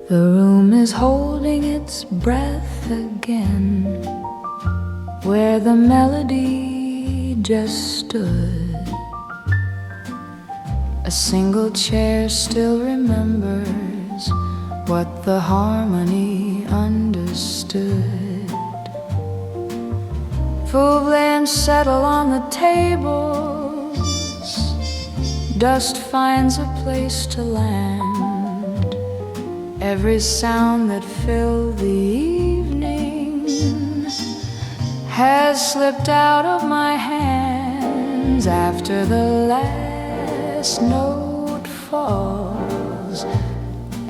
The room is holding its breath again, where the melody just stood. A single chair still remembers what the harmony understood. Full blends settle on the tables, dust finds a place to land. Every sound that filled the evening has slipped out of my hands after the last note falls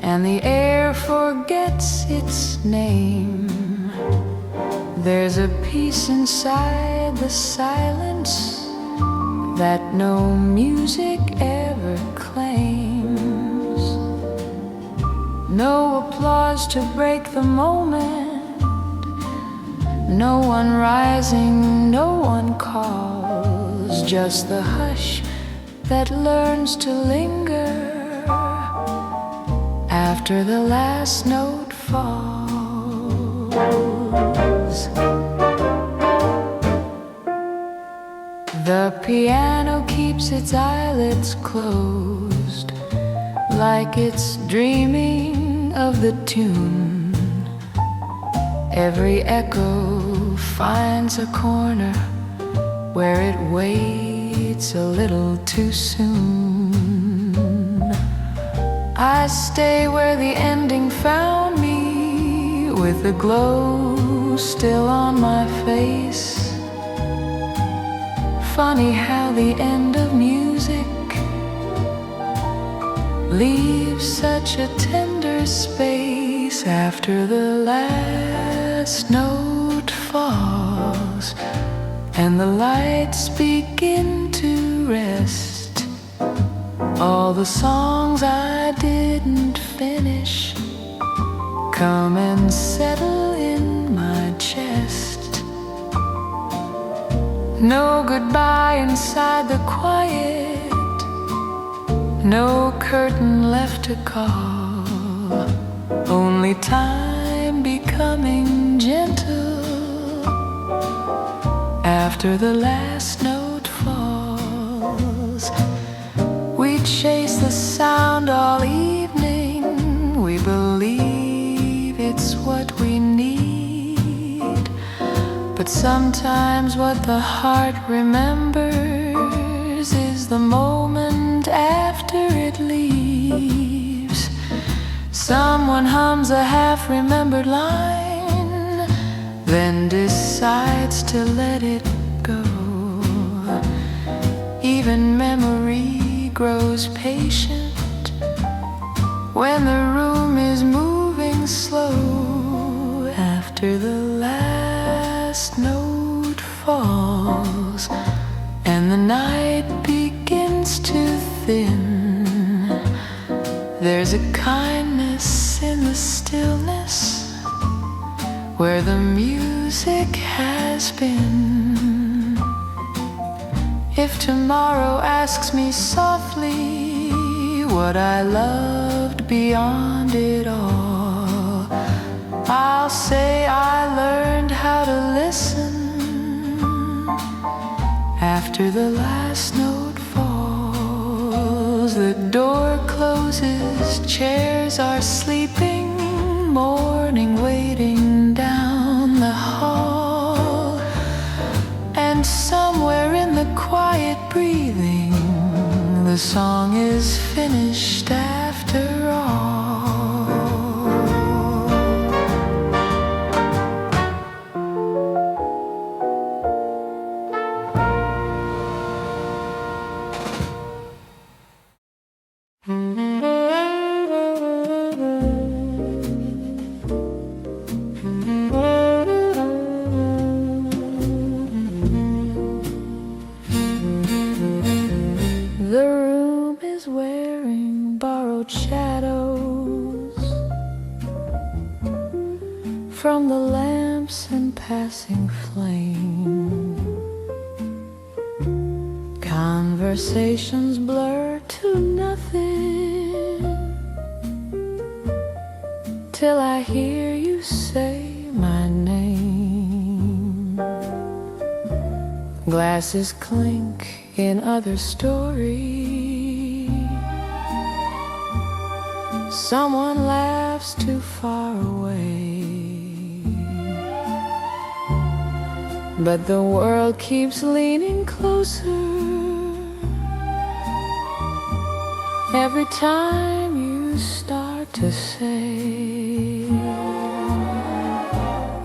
and the air forgets its name. There's a peace inside the silence that no music ever claims. No applause to break the moment, no one rising, no one calls, just the hush that learns to linger after the last note falls. The piano keeps its eyelids closed, like it's dreaming of the tune. Every echo finds a corner where it waits a little too soon. I stay where the ending found me, with the glow still on my face. Funny how the end of music leaves such a tender space after the last note falls and the lights begin to rest. All the songs I didn't finish come and settle in my chest. No goodbye inside the quiet, no curtain left to call, only time becoming gentle after the last note falls. We chase the sound all evening, we believe it's what we need, but sometimes what the heart remembers is the moment after it leaves. Someone hums a half-remembered line, then decides to let it go. Even memory grows patient when the room is moving slow after the last note falls and the night begins to thin. There's a kindness in the stillness where the music has been. If tomorrow asks me softly what I loved beyond it all, I'll say I learned how to listen after the last note falls. The door closes, chairs are sleeping, morning waiting down the hall, and somewhere in the quiet breathing, the song is finished after all. The room is wearing borrowed shadows from the lamps and passing flame. Conversations blur to nothing, till I hear you say my name. Glasses clink in other stories. Someone laughs too far away, but the world keeps leaning closer every time you start to say.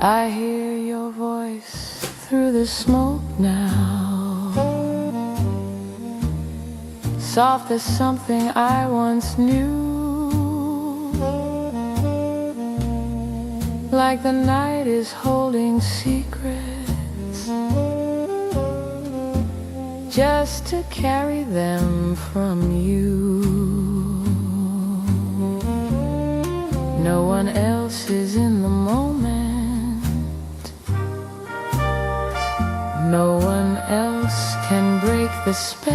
I hear your voice through the smoke now, soft as something I once knew, like the night is holding secrets, just to carry them from you. No one else is in the moment, no one else can break the spell.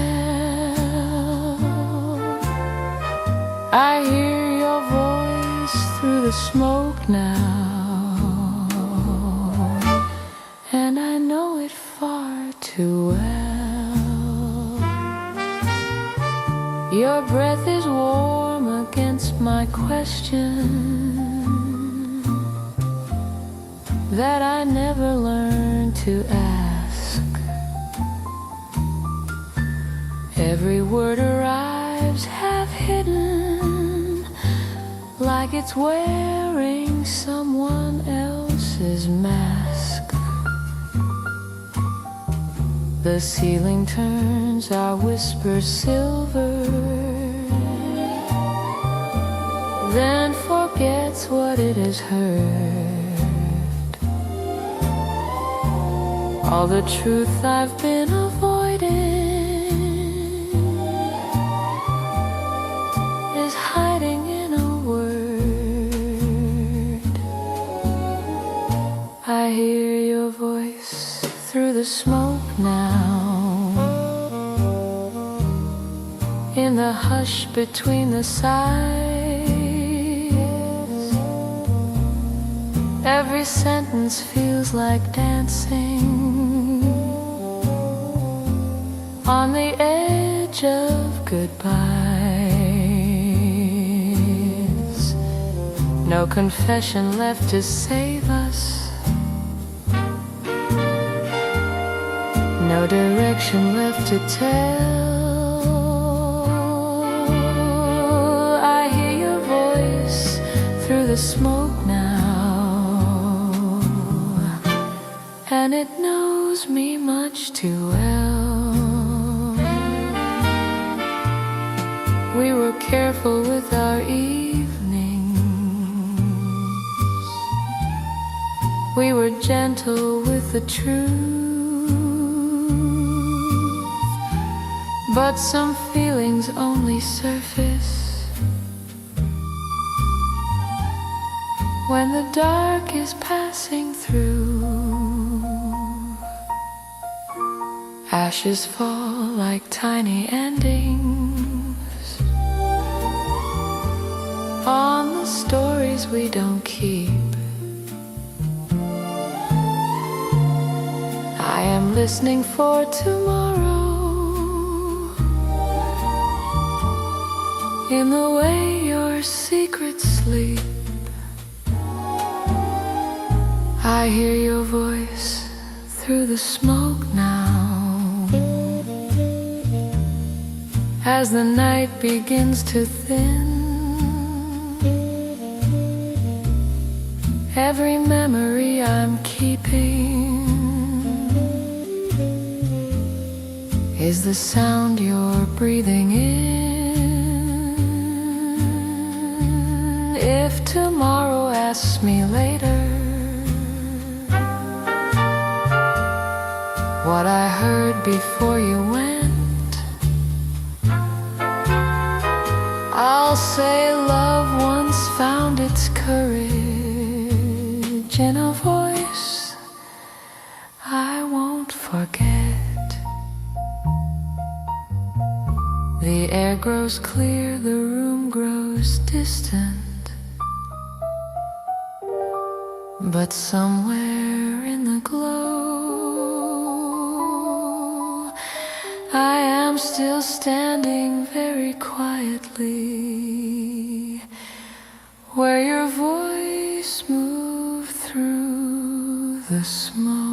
I hear your voice through the smoke now, and I know it far too well. Your breath is warm against my question that I never learned to ask. Every word arrives half hidden, like it's wearing someone else's mask. The ceiling turns our whispers silver, then forgets what it has heard. All the truth I've been avoiding is hiding in a word. I hear your voice through the smoke now, in the hush between the sighs. Every sentence feels like dancing on the edge of goodbyes. No confession left to save us, no direction left to tell. I hear your voice through the smoke now, and it knows me much too well. We were careful with our evenings, we were gentle with the truth, but some feelings only surface when the dark is passing through. Ashes fall like tiny endings on the stories we don't keep. I am listening for tomorrow, in the way your secrets sleep. I hear your voice through the smoke now, as the night begins to thin. Every memory I'm keeping is the sound you're breathing in. If tomorrow asks me later what I heard before you went, I'll say love once found its courage in a voice I won't forget. The air grows clear, the room grows distant, But somewhere in the glow, I am still standing very quietly, where your voice moved through the smoke.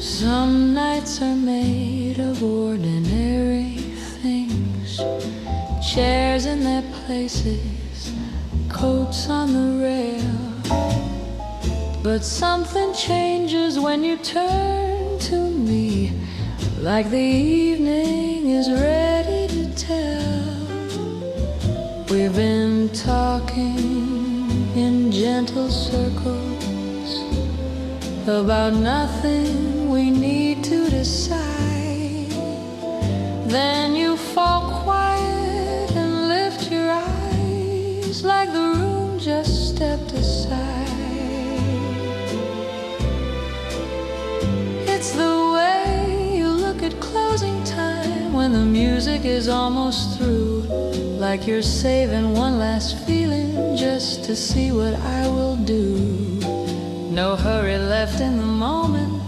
Some nights are made of ordinary things, chairs in their places, coats on the rail. But something changes when you turn to me, like the evening is ready to tell. We've been talking in gentle circles about nothing we need to decide. Then you fall quiet and lift your eyes, like the room just stepped aside. It's the way you look at closing time when the music is almost through, like you're saving one last feeling just to see what I will do. No hurry left in the moment,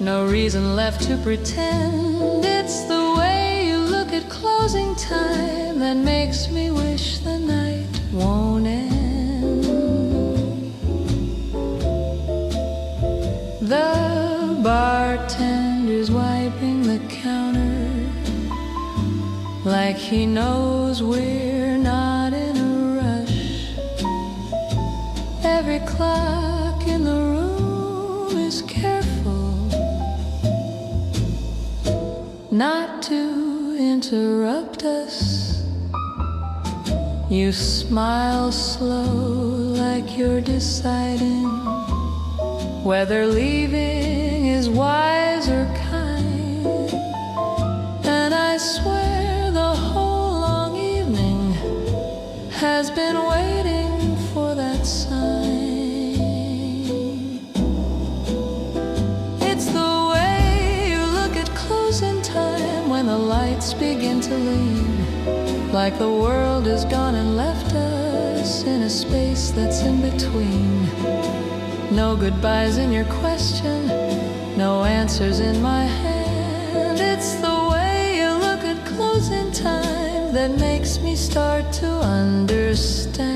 no reason left to pretend. It's the way you look at closing time that makes me wish the night won't end. The bartender's wiping the counter, like he knows we're not in a rush. Every clock in the room is careful not to interrupt us. You smile slow, like you're deciding whether leaving is wise or kind. And I swear the whole long evening has been waiting for that sign. It's the way you look at closing time when the lights begin to lean, like the world is gone and left us in a space that's in between. No goodbyes in your question, no answers in my hand. It's the way you look at closing time that makes me start to understand.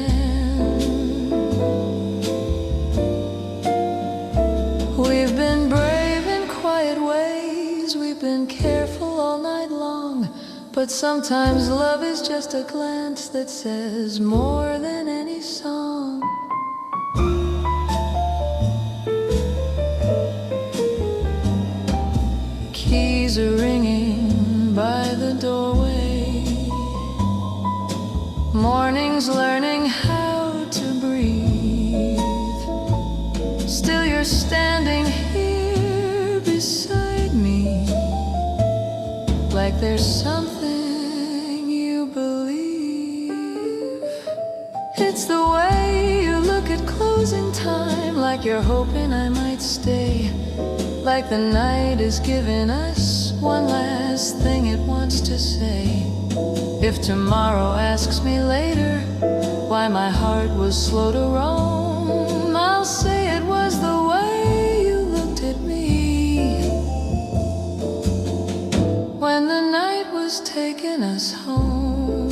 We've been brave in quiet ways, we've been careful all night long, but sometimes love is just a glance that says more than any song. Keys are ringing by the doorway. Morning's learning how to breathe. Still you're standing here beside me, like there's something you believe. It's the way you look at closing time, like you're hoping I might stay, like the night is giving us one last thing it wants to say. If tomorrow asks me later why my heart was slow to roam, I'll say it was the way you looked at me when the night was taking us home.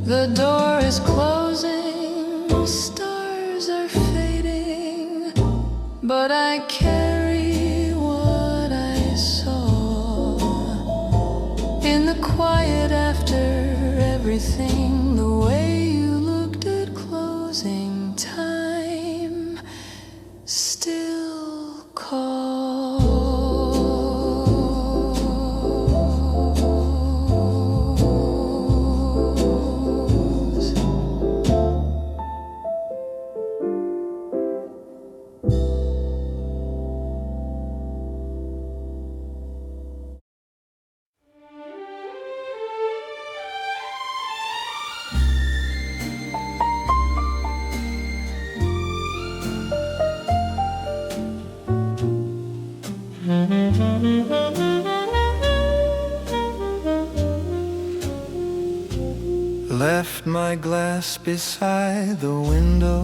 The door is closing, stars are fading, but I carry what I saw in the quiet after everything. The way you looked at closing time still calls. Left my glass beside the window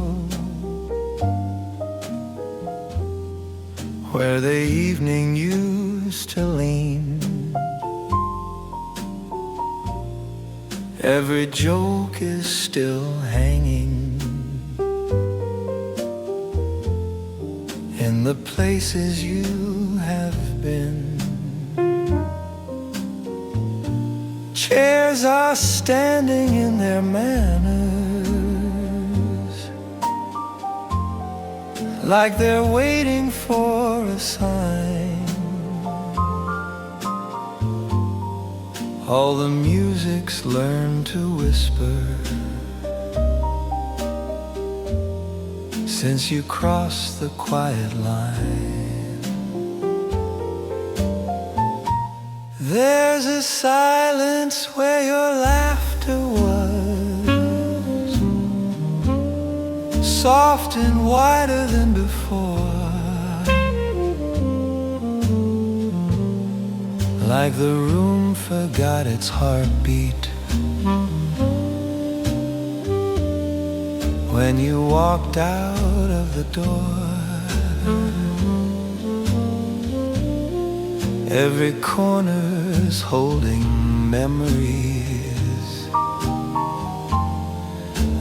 where the evening used to lean. Every joke is still hanging in the places you have been. Chairs are standing in their manners, like they're waiting for a sign. All the music's learned to whisper since you crossed the quiet line. There's a silence where your laughter was, soft and wider than before, like the room forgot its heartbeat when you walked out of the door. Every corner's holding memories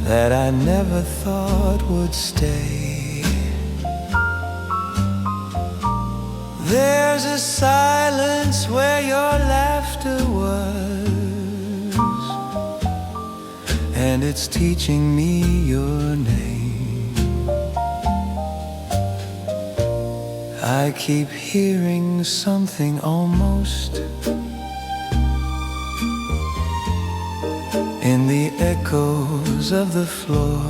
that I never thought would stay. There's a silence where your laughter was, and it's teaching me your name. I keep hearing something almost in the echoes of the floor.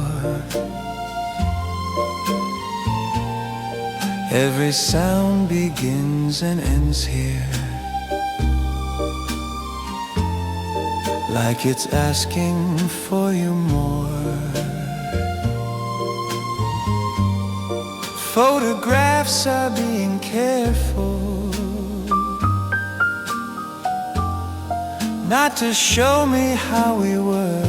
Every sound begins and ends here, like it's asking for you more. Photographs are being cared for, not to show me how we were.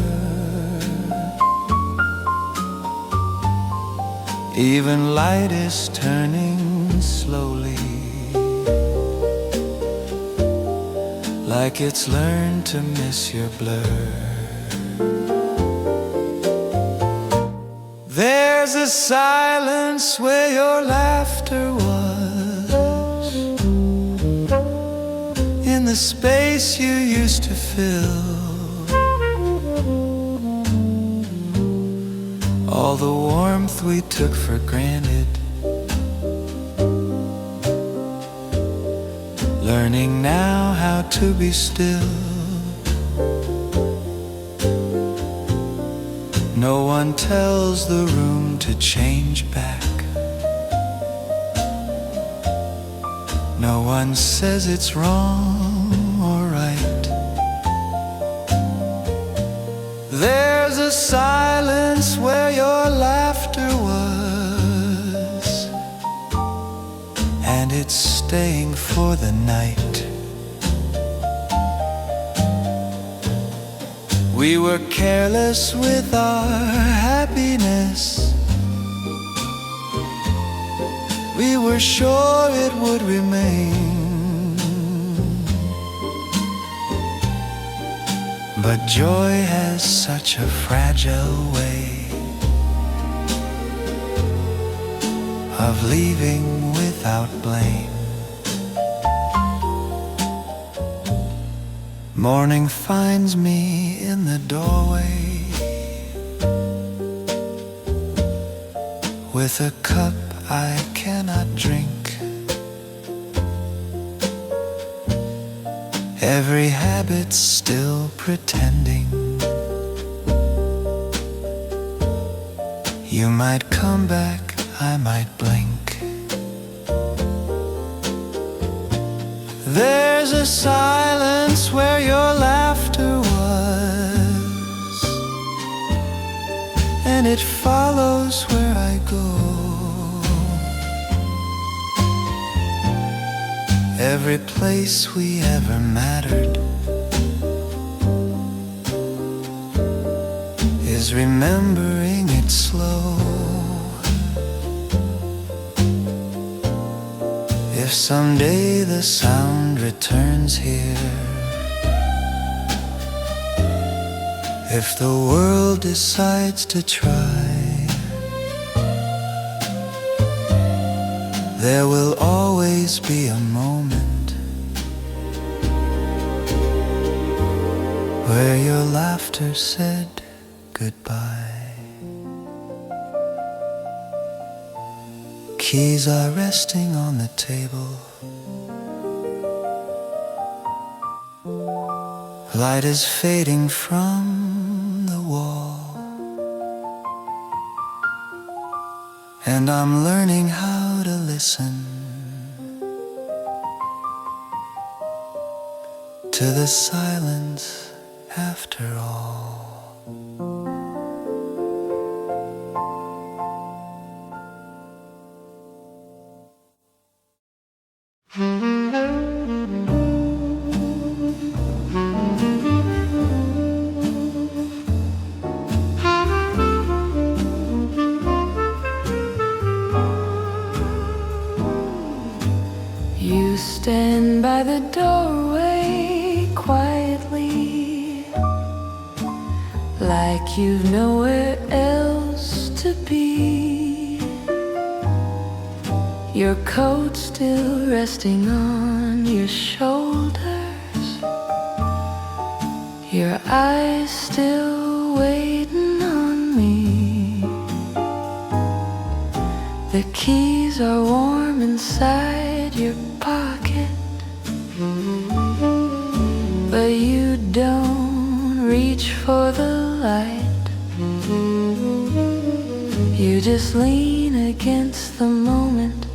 Even light is turning slowly, like it's learned to miss your blur. There's a silence where your laughter was, in the space you used to fill. All the warmth we took for granted, learning now how to be still. No one tells the room to change back. No one says it's wrong or right. There's a silence where your laughter was, and it's staying for the night. We were careless with our happiness. We were sure it would remain, but joy has such a fragile way of leaving without blame. Morning finds me in the doorway with a cup I cannot drink. Every habit's still pretending. You might come back, I might blink. There's a silence where your laughter was, and it follows where I go. Every place we ever mattered, is remembering it slow. If someday the sound returns here, if the world decides to try, there will always be a moment where your laughter said goodbye. Keys are resting on the table. Light is fading from the wall, and I'm learning how to listen to the silence after all. You stand by the doorway quietly, like you've nowhere else to be. Your coat still resting on your shoulders, your eyes still waiting on me. The keys are warm inside your pocket, but you don't reach for the light. You just lean against the moment,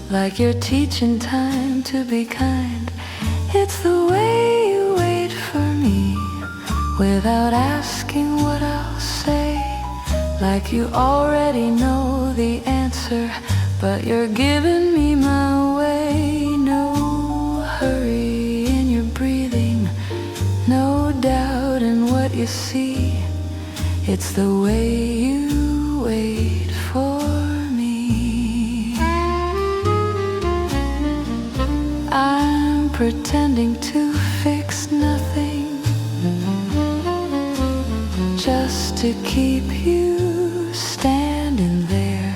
like you're teaching time to be kind. It's the way you wait for me, without asking what I'll say, like you already know the answer, but you're giving me my way. No hurry in your breathing, no doubt in what you see. It's the way you wait for me. I'm pretending to fix nothing, just to keep you standing there.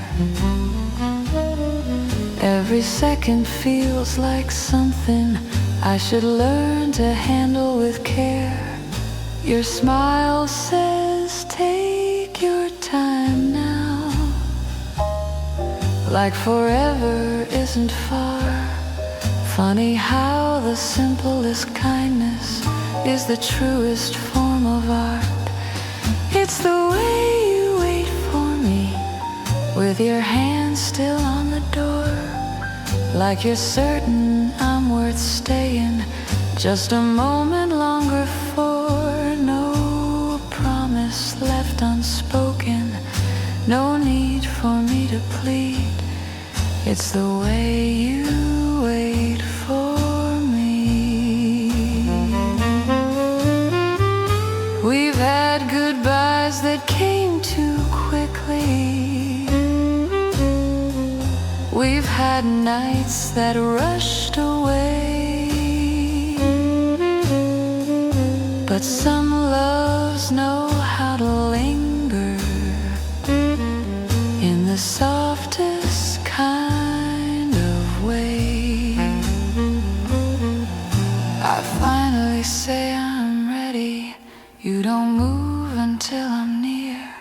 Every second feels like something I should learn to handle with care. Your smile says, take your time now, like forever isn't far. Funny how the simplest kindness is the truest form of art. It's the way you wait for me, with your hand still on the door, like you're certain I'm worth staying just a moment longer for. No promise left unspoken, no need for me to plead. It's the way you wait for me. We've had goodbyes that came too quickly. We've had nights that rushed away, but some loves know how to linger in the softest kind of way. I finally say I'm ready. You don't move until I'm near,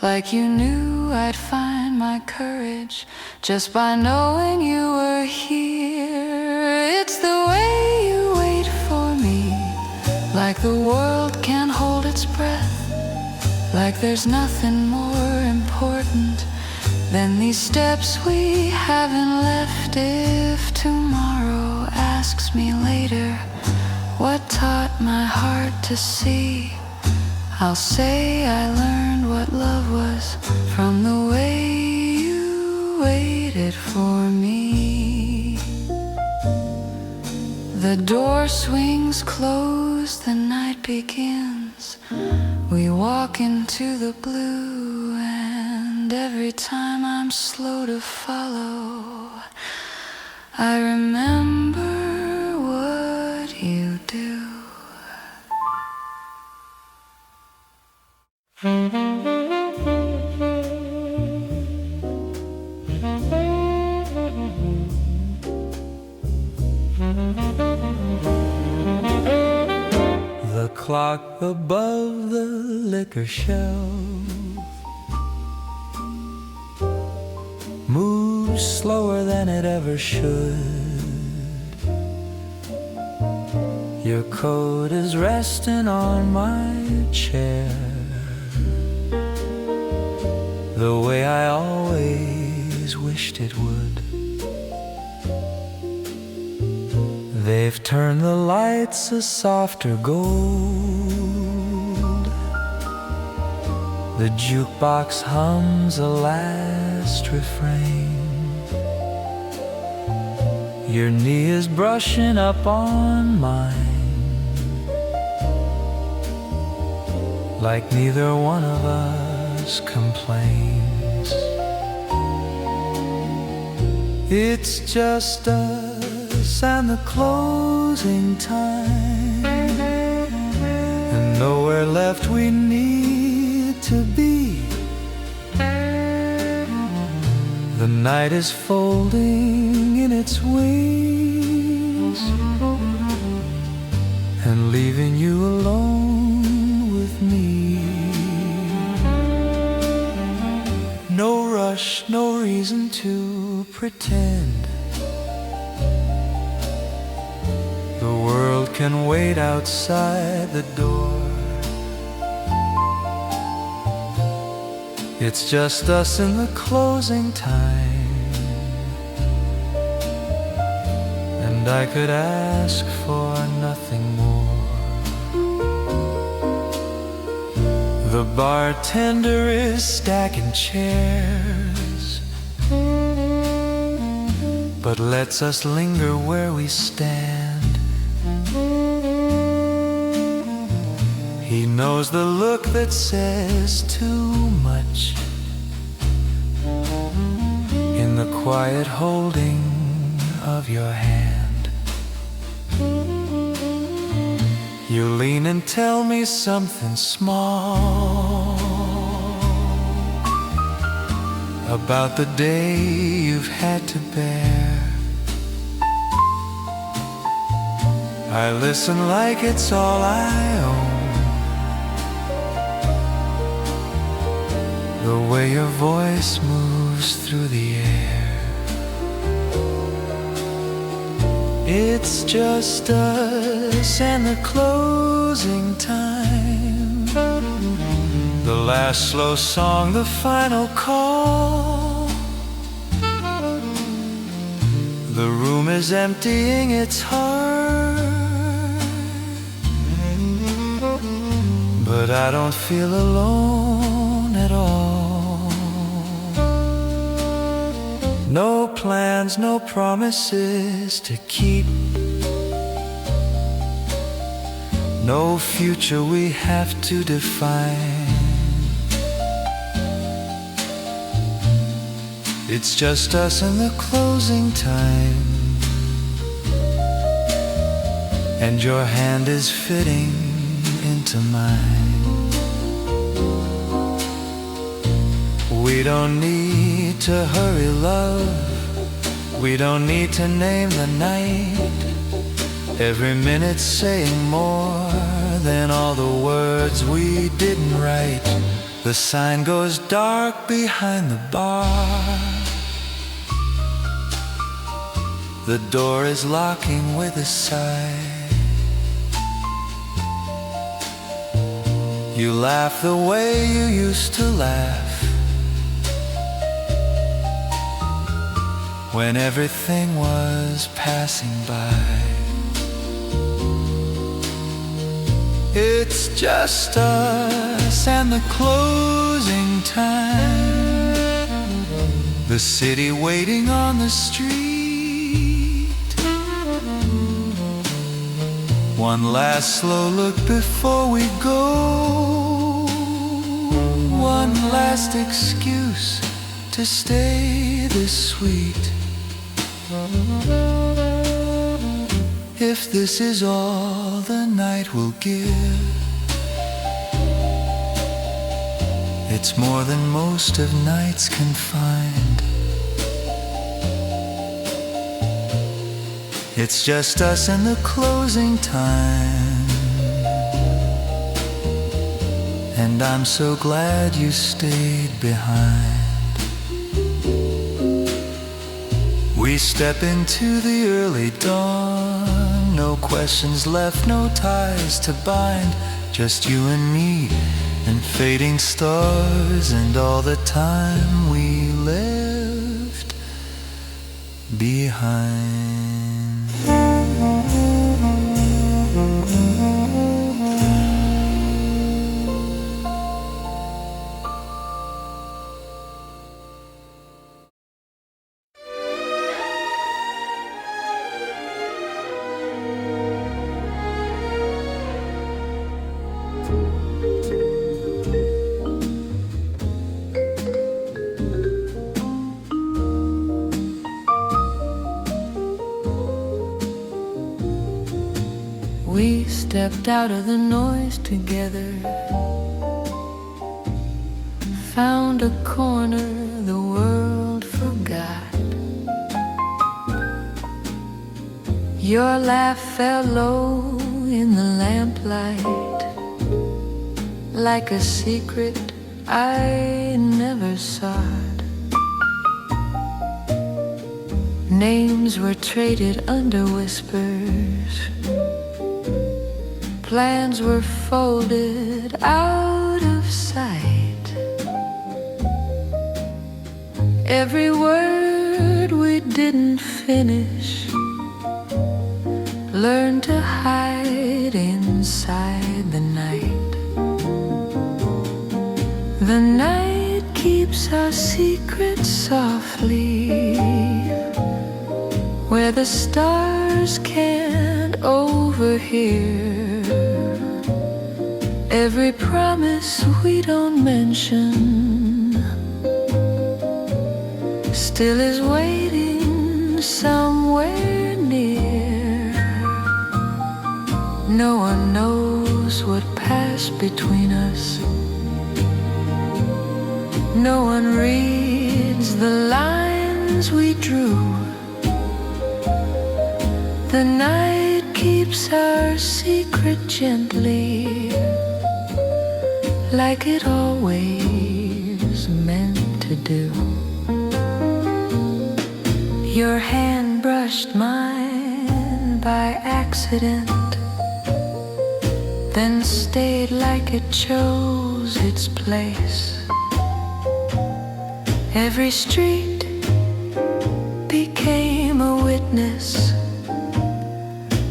like you knew I'd find my courage just by knowing you were here. It's the way you wait for me, like the world can't hold its breath, like there's nothing more important than these steps we haven't left. If tomorrow asks me later what taught my heart to see, I'll say I learned what love was from the way you waited for me. The door swings closed, the night begins. We walk into the blue, and every time I'm slow to follow, I remember what you do. The clock above the liquor shelf moves slower than it ever should. Your coat is resting on my chair, the way I always wished it would. They've turned the lights a softer gold. The jukebox hums a last refrain. Your knee is brushing up on mine, like neither one of us complains. It's just us and the closing time, and nowhere left we need to be. The night is folding in its wings and leaving you alone with me. No rush, no reason to pretend. The world can wait outside the door. It's just us in the closing time, and I could ask for nothing more. The bartender is stacking chairs, but lets us linger where we stand. He knows the look that says too much in the quiet holding of your hand. You lean and tell me something small about the day you've had to bear. I listen like it's all I own. The way your voice moves through the air. It's just us and the closing time, the last slow song, the final call. The room is emptying its heart, but I don't feel alone at all. No plans, no promises to keep, no future we have to define. It's just us in the closing time, and your hand is fitting into mine. We don't need to hurry, love. We don't need to name the night. Every minute saying more than all the words we didn't write. The sign goes dark behind the bar. The door is locking with a sigh. You laugh the way you used to laugh when everything was passing by. It's just us and the closing time, the city waiting on the street. One last slow look before we go. one last excuse to stay this sweet. If this is all the night will give, it's more than most of nights can find. It's just us and the closing time, and I'm so glad you stayed behind. We step into the early dawn, no questions left, no ties to bind, just you and me and fading stars and all the time we left behind. We stepped out of the noise together, found a corner the world forgot. Your laugh fell low in the lamplight, like a secret I never sought. Names were traded under whispers, plans were folded out of sight. Every word we didn't finish learned to hide inside the night. The night keeps our secrets softly, where the stars can't overhear. Every promise we don't mention still is waiting somewhere near. No one knows what passed between us. No one reads the lines we drew. The night keeps our secret gently, like it always meant to do. Your hand brushed mine by accident, then stayed like it chose its place. Every street became a witness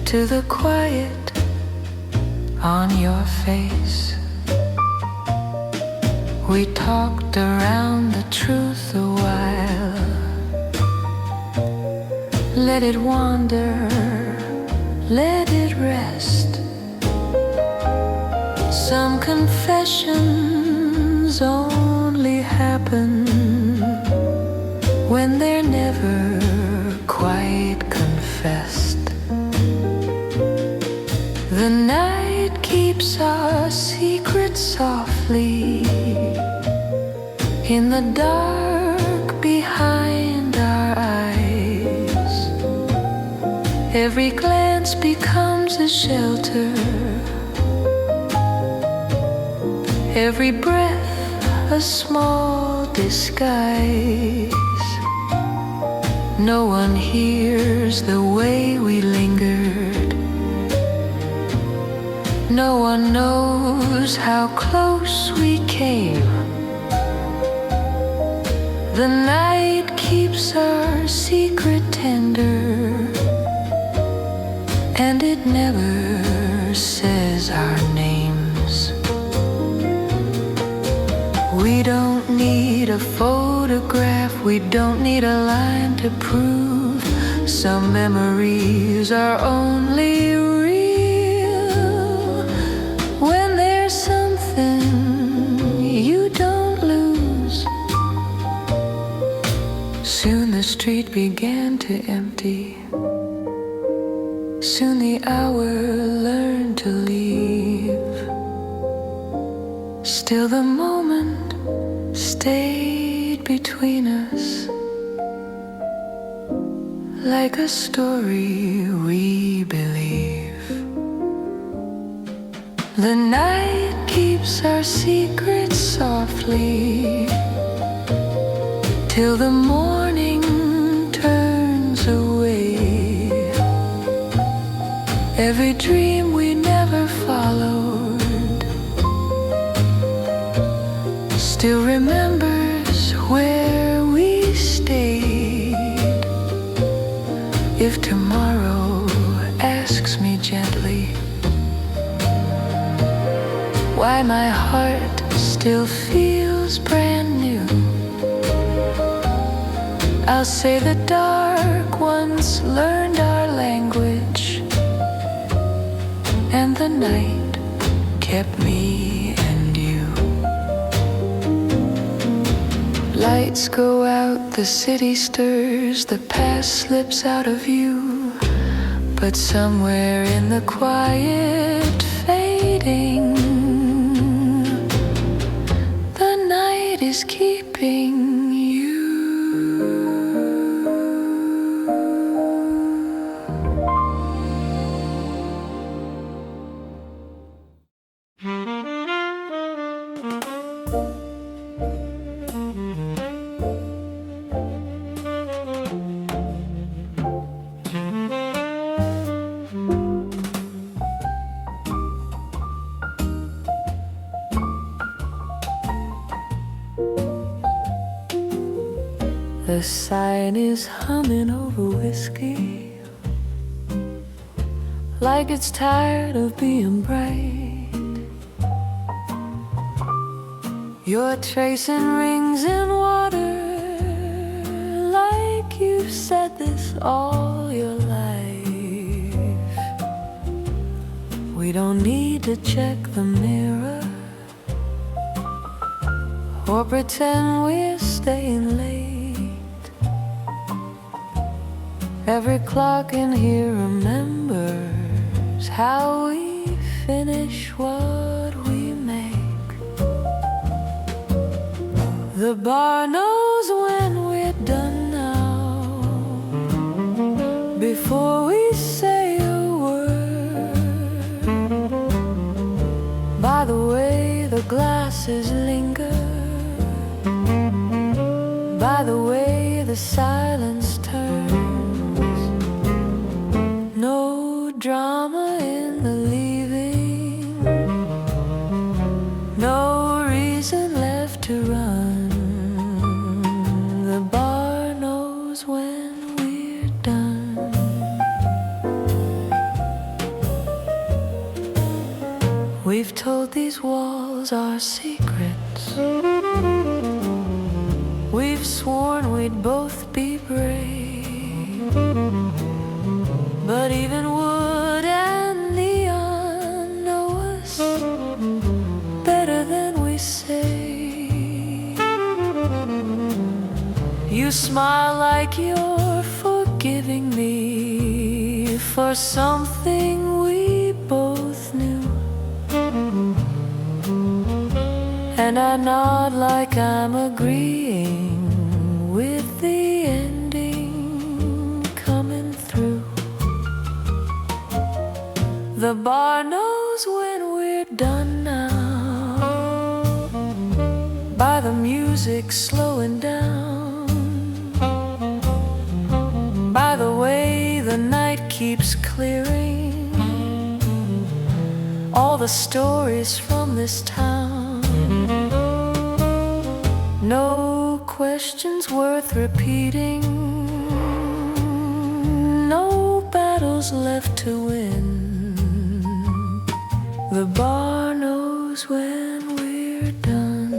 to the quiet on your face. We talked around the truth a while, let it wander, let it rest. Some confessions only happen when they're never quite confessed. The night keeps our secrets softly in the dark behind our eyes. Every glance becomes a shelter, every breath a small disguise. No one hears the way we lingered. No one knows how close we came. The night keeps our secret tender, and it never says our names. We don't need a photograph, we don't need a line to prove some memories are only real when there's something you don't street began to empty. Soon the hour learned to leave. Still the moment stayed between us, like a story we believe. The night keeps our secrets softly till the morning turns away. Every dream we never followed still remembers where we stayed. If tomorrow asks me gently why my heart still feels brand new, I'll say the dark once learned our language, and the night kept me and you. Lights go out, the city stirs, the past slips out of view, but somewhere in the quiet fading, the night is keeping you. The sign is humming over whiskey, like it's tired of being bright. You're tracing rings in water, like you've said this all your life. We don't need to check the mirror or pretend we're staying late. Every clock in here remembers how we finish what we make. The bar knows when we're done now, before we say a word. By the way the glasses linger, by the way the silence turns. No drama in the leaving, no reason left to run. The bar knows when we're done. We've told these walls our secrets. We've sworn we'd both be brave, but even wood and neon know us better than we say. You smile like you're forgiving me for something we both knew, and I nod like I'm agreeing with the ending coming through. The bar knows when we're done now, by the music slowing down, by the way the night keeps clearing, all the stories from this town. No questions worth repeating, no battles left to win. The bar knows when we're done.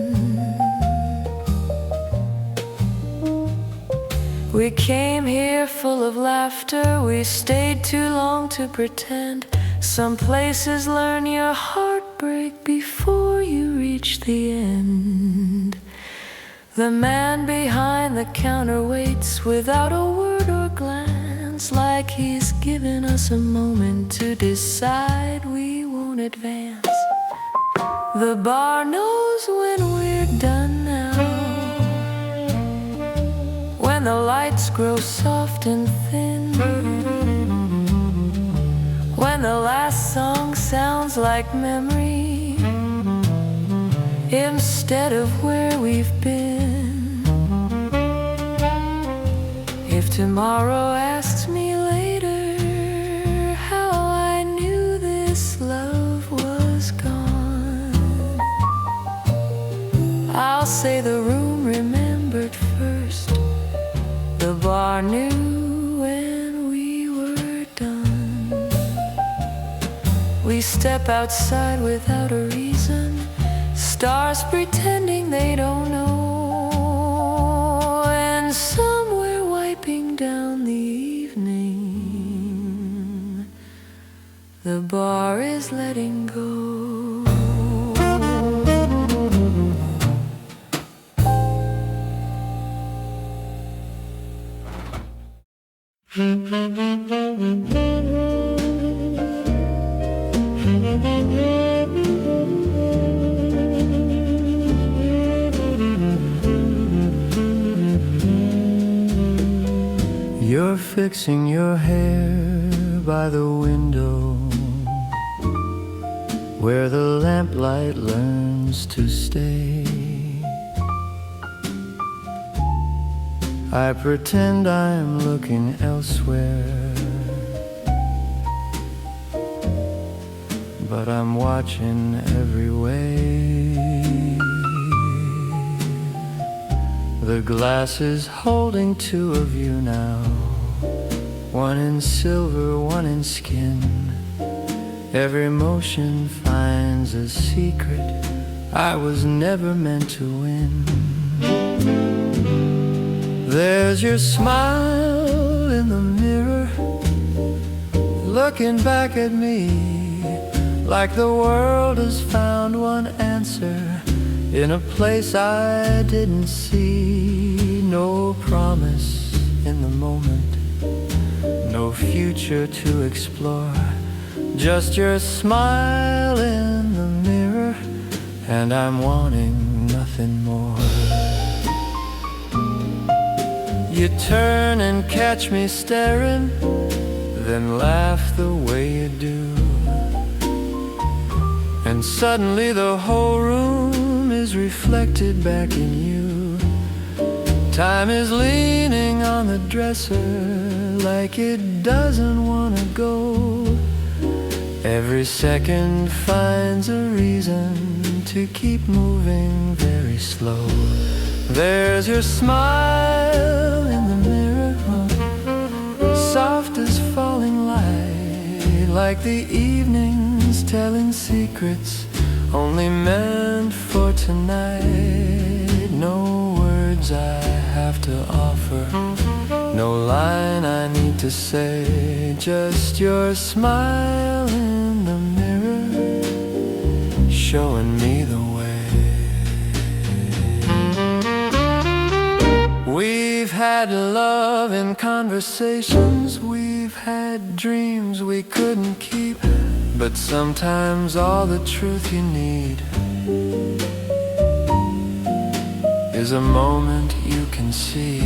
We came here full of laughter, we stayed too long to pretend. Some places learn your heartbreak before you reach the end. The man behind the counter waits without a word or glance, like he's given us a moment to decide we won't advance. The bar knows when we're done now, when the lights grow soft and thin, when the last song sounds like memory instead of where we've been. If tomorrow asks me later how I knew this love was gone, I'll say the room remembered first, the bar knew when we were done. We step outside without a reason, stars pretending they don't know, and somewhere wiping down the evening, the bar is letting go. You're fixing your hair by the window, where the lamplight learns to stay. I pretend I'm looking elsewhere, but I'm watching every way. The glass is holding two of you now, one in silver, one in skin. Every motion finds a secret I was never meant to win. There's your smile in the mirror, looking back at me, like the world has found one answer in a place I didn't see. No promise in the moment, no future to explore, just your smile in the mirror, and I'm wanting nothing more. You turn and catch me staring, then laugh the way you do, and suddenly the whole room is reflected back in you. Time is leaning on the dresser like it doesn't want to go. Every second finds a reason to keep moving very slow. There's your smile in the mirror, soft as falling light, like the evenings telling secrets only meant for tonight. No words I have to offer, no line I need to say, just your smile in the mirror, showing me the way. We've had love in conversations, we've had dreams we couldn't keep, but sometimes all the truth you need is a moment you can see.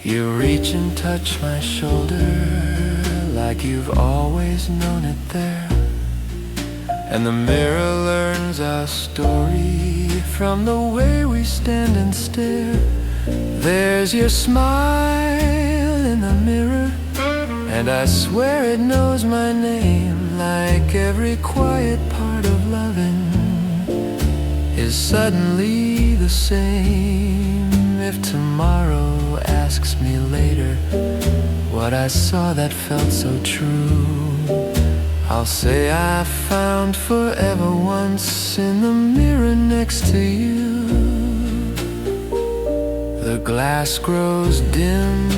You reach and touch my shoulder like you've always known it there, and the mirror learns our story from the way we stand and stare. There's your smile in the mirror, and I swear it knows my name, like every quiet part of loving is suddenly the same. If tomorrow asks me later what I saw that felt so true, I'll say I found forever once in the mirror next to you. The glass grows dim,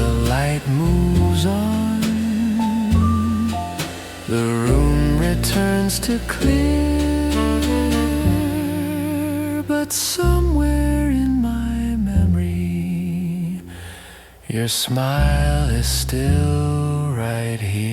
the light moves on, the room returns begins to clear, but somewhere in my memory, your smile is still right here.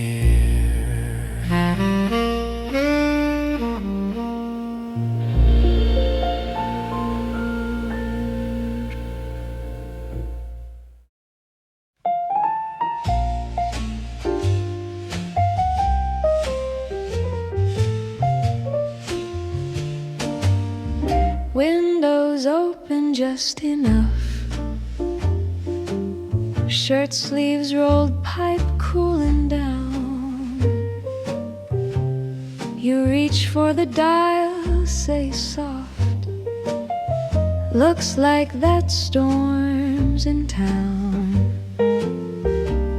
Windows open just enough, shirt sleeves rolled, pipe cooling down. You reach for the dial, say soft, looks like that storm's in town.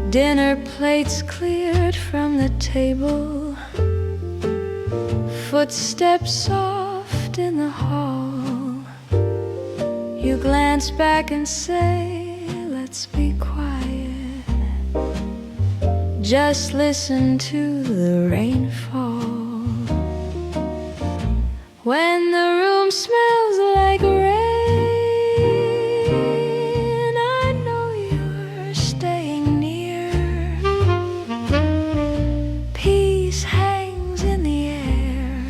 Dinner plates cleared from the table, footsteps soft in the hall. You glance back and say, let's be quiet, just listen to the rain fall. When the room smells like rain, I know you're staying near. Peace hangs in the air,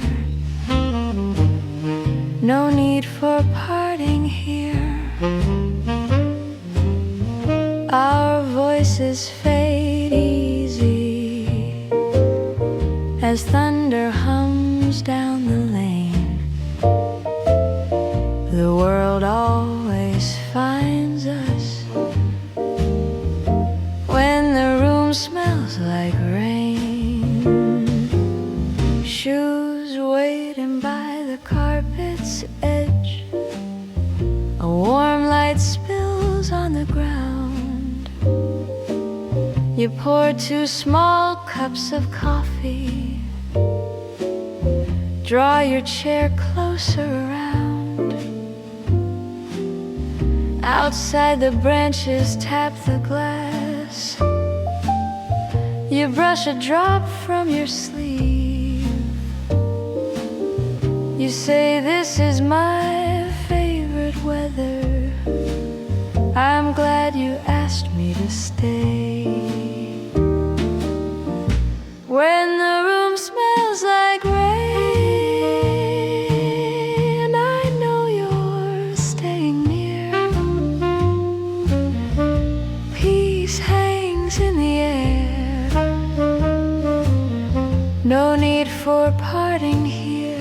no need for parting here. Our voices fade easy as thunder hums down the lane. The world always finds us when the room smells like rain. Shoes waiting by the carpet's edge, a warm light spills on the ground. You pour 2 small cups of coffee, draw your chair closer around. Outside the branches tap the glass. You brush a drop from your sleeve. You say, this is my favorite weather, I'm glad you asked me to stay. When the room smells like rain, I know you're staying near. Peace hangs in the air, no need for parting here.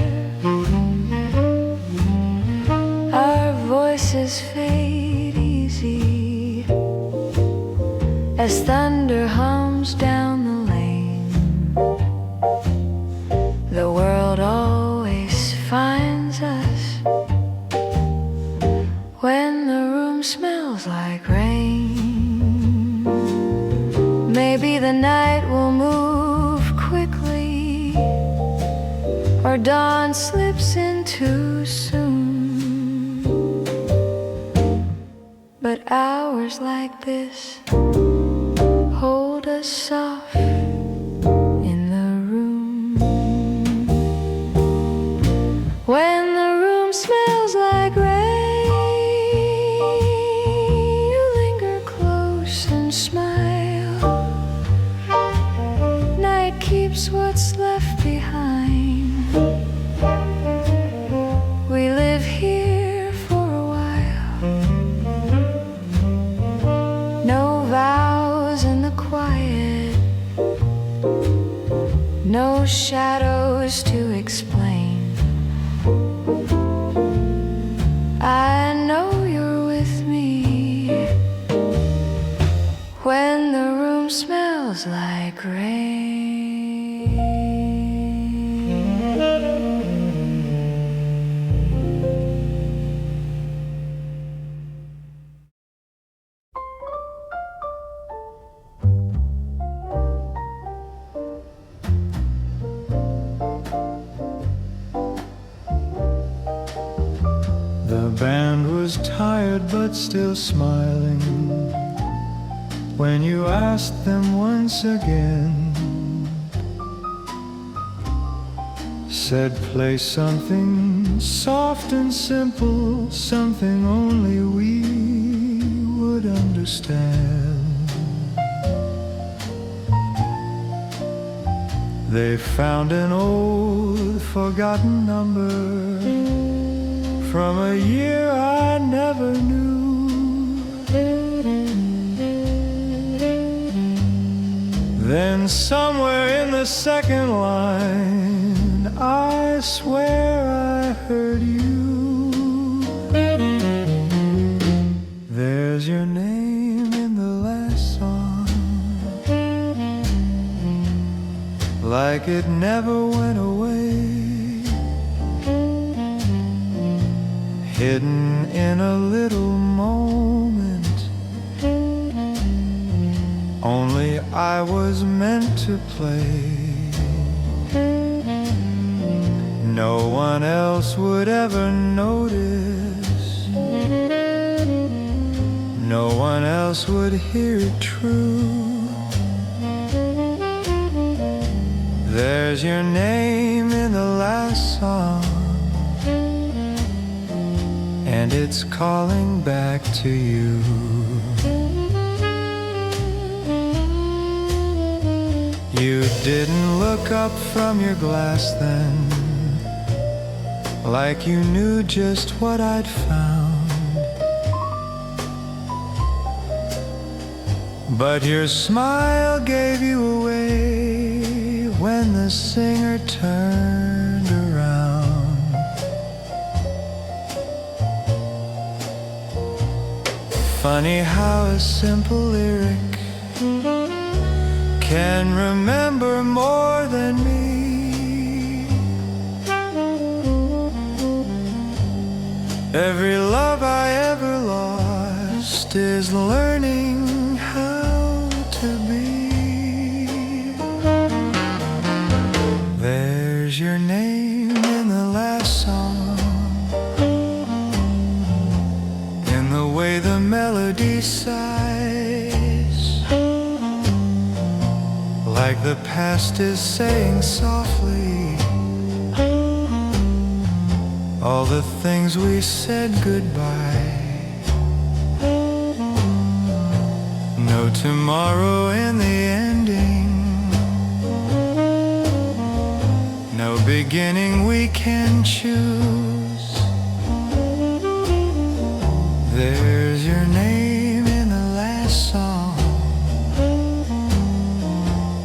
Our voices fade easy as thunder hums down the lane. The world always finds us when the room smells like rain. Maybe the night will move quickly, or dawn slips in too soon. But hours like this hold us soft in the room. When the room smells like rain, you linger close and smile. Night keeps what's left behind. We live here for a while, no vows in the quiet, no shadows to explain. I know you're with me when the room smells like rain. The band was tired but still smiling when you asked them once again, said play something soft and simple, something only we would understand. They found an old forgotten number from a year I never knew. Then somewhere in the second line, I swear I heard you. There's your name in the last song, like it never went away, hidden in a little moment. Only I was meant to play. No one else would ever notice. No one else would hear it true. There's your name in the last song, and it's calling back to you. You didn't look up from your glass then, like you knew just what I'd found. But your smile gave you away when the singer turned around. Funny how a simple lyric can remember more than me. Every love I ever lost is learning how to be. There's your name in the last song, in the way the melody sighs, like the past is saying softly all the things we said goodbye. No tomorrow in the ending, no beginning we can choose. There's your name in the last song,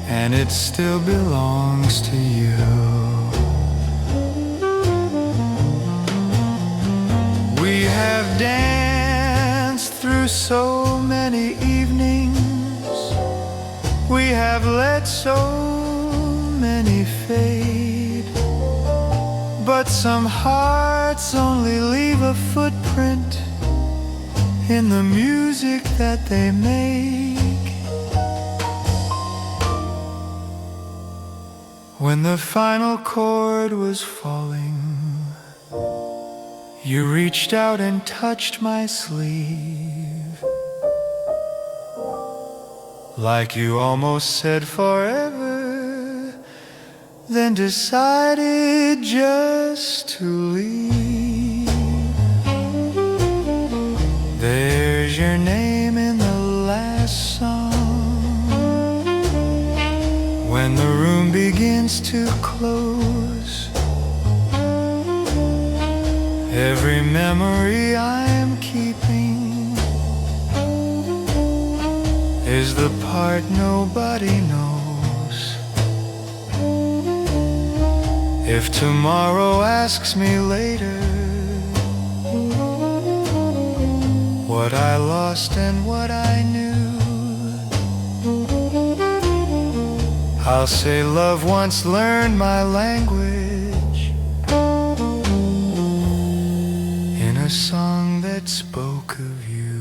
and it still belongs to you. We have danced through so many evenings, we have let so many fade, but some hearts only leave a footprint in the music that they make. When the final chord was falling, you reached out and touched my sleeve, like you almost said forever, then decided just to leave. There's your name in the last song, when the room begins to close. Every memory I'm keeping is the part nobody knows. If tomorrow asks me later what I lost and what I knew, I'll say love once learned my language in a song that spoke of you.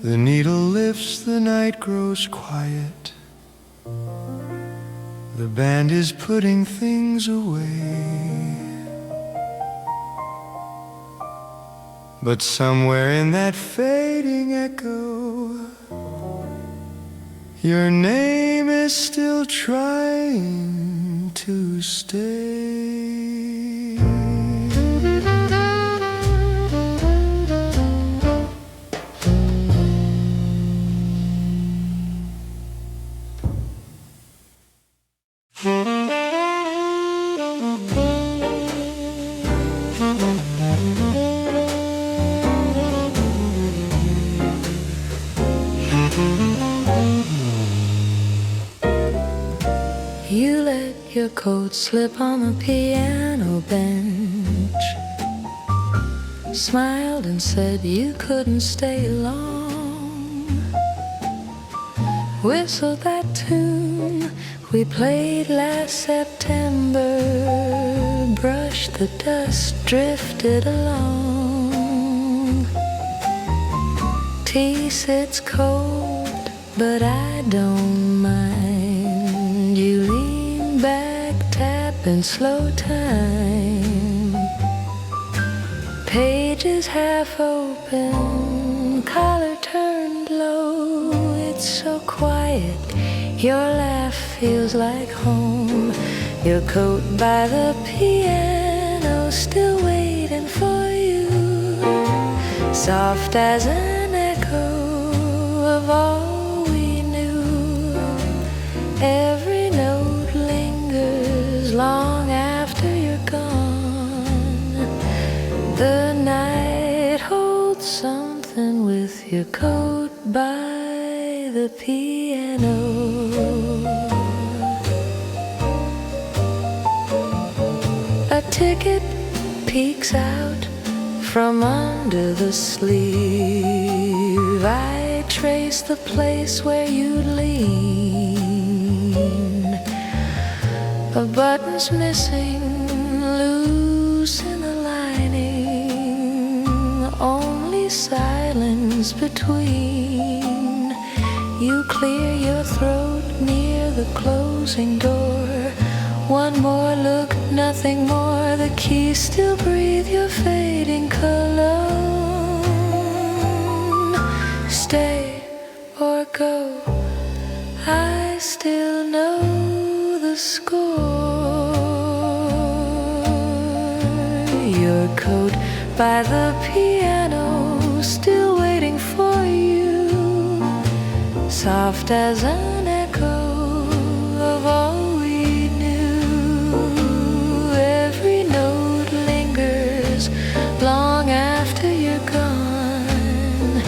The needle lifts, the night grows quiet. The band is putting things away. But somewhere in that fading echo, your name is still trying to stay. You let your coat slip on the piano bench, smiled and said you couldn't stay long, whistled that tune we played last September, brushed the dust, drifted along. Tea sits cold, but I don't mind. You lean back, tap in slow time. Pages half open, collar turned low. It's so quiet, your laugh feels like home. Your coat by the piano, still waiting for you, soft as an echo of all we knew. Every note lingers long after you're gone. The night holds something with your coat by the piano. A ticket peeks out from under the sleeve. I trace the place where you'd lean. A button's missing, loose in the lining. Only silence between. You clear your throat near the closing door. One more look, nothing more. The keys still breathe your fading cologne. Stay or go, I still know the score. Your coat by the piano, still waiting for you, soft as an echo of all we knew. Every note lingers long after you're gone.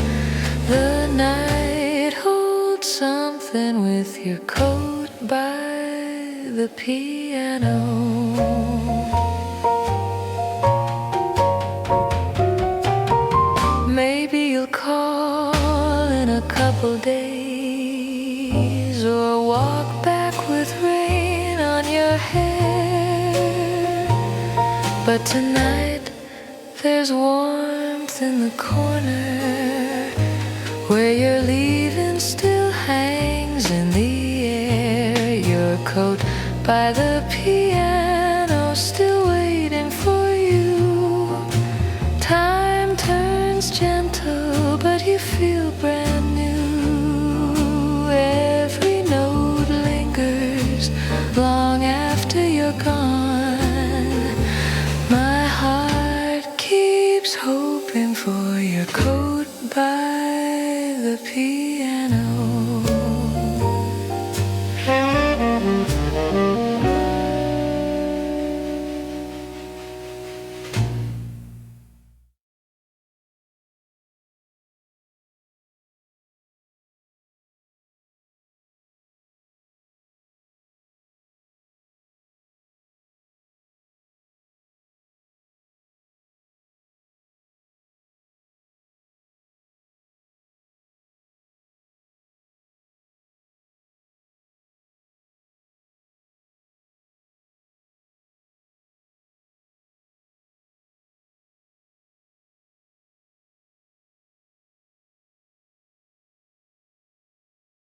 The night holds something with your coat by the piano. Maybe you'll call in a couple days, or walk back with rain on your hair. But tonight there's warmth in the corner. Where you're leaving still hangs in the air. Your coat by the piano, still waiting for you. Time turns gentle, but you feel brand new. Every note lingers long after you're gone. My heart keeps hoping for your coat by the piano.